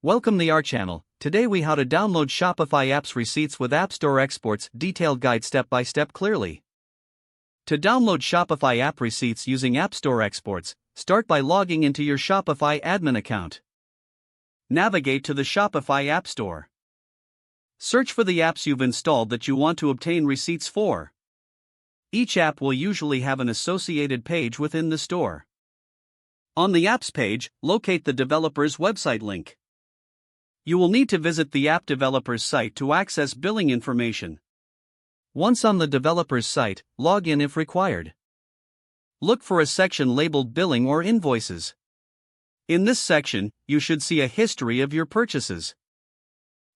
Welcome to our channel. Today we how to download Shopify apps receipts with App Store exports, detailed guide step by step clearly. To download Shopify app receipts using App Store exports, start by logging into your Shopify admin account. Navigate to the Shopify App Store. Search for the apps you've installed that you want to obtain receipts for. Each app will usually have an associated page within the store. On the apps page, locate the developer's website link. You will need to visit the app developer's site to access billing information. Once on the developer's site, log in if required. Look for a section labeled Billing or Invoices. In this section, you should see a history of your purchases.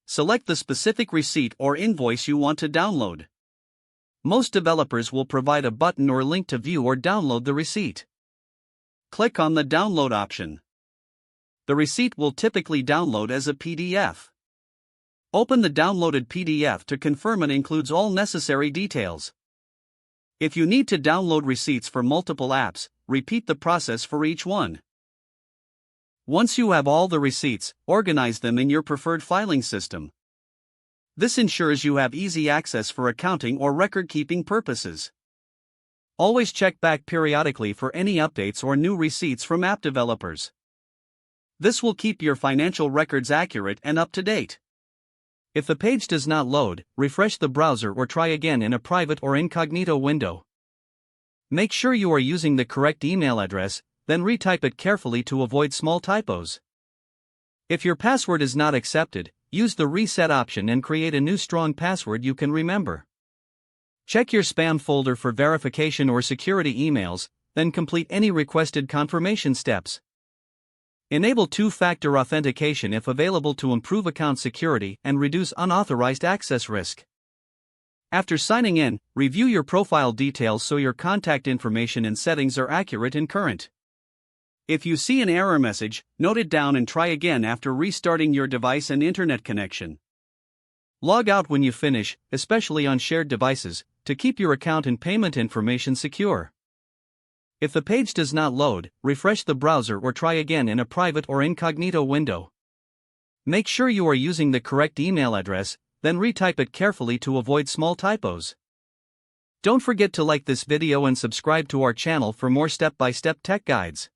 Select the specific receipt or invoice you want to download. Most developers will provide a button or link to view or download the receipt. Click on the Download option. The receipt will typically download as a PDF. Open the downloaded PDF to confirm it includes all necessary details. If you need to download receipts for multiple apps, repeat the process for each one. Once you have all the receipts, organize them in your preferred filing system. This ensures you have easy access for accounting or record-keeping purposes. Always check back periodically for any updates or new receipts from app developers. This will keep your financial records accurate and up to date. If the page does not load, refresh the browser or try again in a private or incognito window. Make sure you are using the correct email address, then retype it carefully to avoid small typos. If your password is not accepted, use the reset option and create a new strong password you can remember. Check your spam folder for verification or security emails, then complete any requested confirmation steps. Enable two-factor authentication if available to improve account security and reduce unauthorized access risk. After signing in, review your profile details so your contact information and settings are accurate and current. If you see an error message, note it down and try again after restarting your device and internet connection. Log out when you finish, especially on shared devices, to keep your account and payment information secure. If the page does not load, refresh the browser or try again in a private or incognito window. Make sure you are using the correct email address, then retype it carefully to avoid small typos. Don't forget to like this video and subscribe to our channel for more step-by-step tech guides.